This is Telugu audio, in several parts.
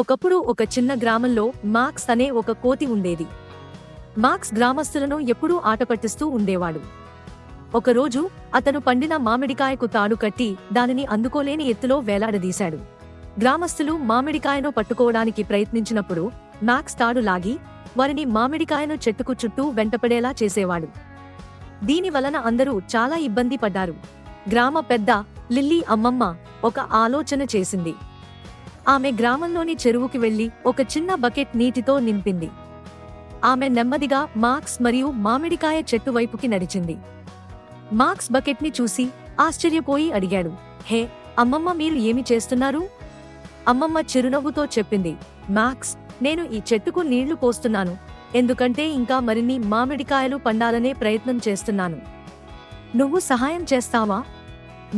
ఒకప్పుడు ఒక చిన్న గ్రామంలో మాక్స్ అనే ఒక కోతి ఉండేది. మాక్స్ గ్రామస్తులను ఎప్పుడూ ఆటపట్టిస్తూ ఉండేవాడు. ఒకరోజు అతను పండిన మామిడికాయకు తాడు కట్టి దానిని అందుకోలేని ఎత్తులో వేలాడదీశాడు. గ్రామస్తులు మామిడికాయను పట్టుకోవడానికి ప్రయత్నించినప్పుడు మాక్స్ తాడు లాగి వారిని మామిడికాయను చెట్టుకు చుట్టూ వెంటపడేలా చేసేవాడు. దీని వలన అందరూ చాలా ఇబ్బంది పడ్డారు. గ్రామ పెద్ద లిల్లీ అమ్మమ్మ ఒక ఆలోచన చేసింది. ఆమె గ్రామంలోని చెరువుకి వెళ్లి ఒక చిన్న బకెట్ నీటితో నింపింది. ఆమె నెమ్మదిగా మాక్స్ మరియు మామిడికాయ చెట్టు వైపుకి నడిచింది. మాక్స్ బకెట్ని చూసి ఆశ్చర్యపోయి అడిగాడు, హే అమ్మమ్మ, మీరు ఏమి చేస్తున్నారు? అమ్మమ్మ చిరునవ్వుతో చెప్పింది, మాక్స్, నేను ఈ చెట్టుకు నీళ్లు పోస్తున్నాను, ఎందుకంటే ఇంకా మరిన్ని మామిడికాయలు పండాలనే ప్రయత్నం చేస్తున్నాను. నువ్వు సహాయం చేస్తావా?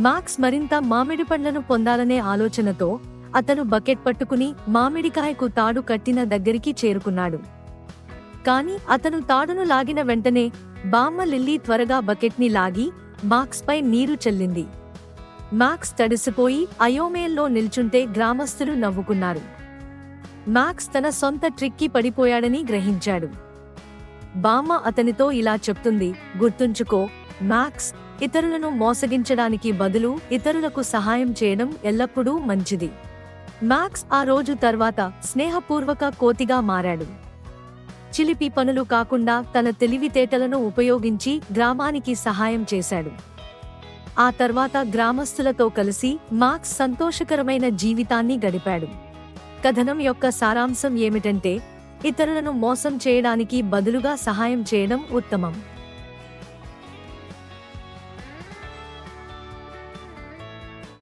మాక్స్ మరింత మామిడి పండ్లను పొందాలనే ఆలోచనతో అతను బకెట్ పట్టుకుని మామిడికాయకు తాడు కట్టిన దగ్గరికి చేరుకున్నాడు. కాని అతను తాడును లాగిన వెంటనే బామ్మ లిల్లీ త్వరగా బకెట్ని లాగి మాక్స్ పై నీరు చల్లింది. మాక్స్ తడిసిపోయి అయోమయంలో నిల్చుంటే గ్రామస్తులు నవ్వుకున్నారు. మాక్స్ తన సొంత ట్రిక్కి పడిపోయాడని గ్రహించాడు. బామ్మ అతనితో ఇలా చెప్తుంది, గుర్తుంచుకో మాక్స్, ఇతరులను మోసగించడానికి బదులు ఇతరులకు సహాయం చేయడం ఎల్లప్పుడూ మంచిది. మాక్స్ ఆ రోజు తర్వాత స్నేహపూర్వక కోతిగా మారాడు. చిలిపి పనులు కాకుండా తన తెలివితేటలను ఉపయోగించి గ్రామానికి సహాయం చేశాడు. ఆ తర్వాత గ్రామస్తులతో కలిసి మాక్స్ సంతోషకరమైన జీవితాన్ని గడిపాడు. కథనం యొక్క సారాంశం ఏమిటంటే, ఇతరులను మోసం చేయడానికి బదులుగా సహాయం చేయడం ఉత్తమం.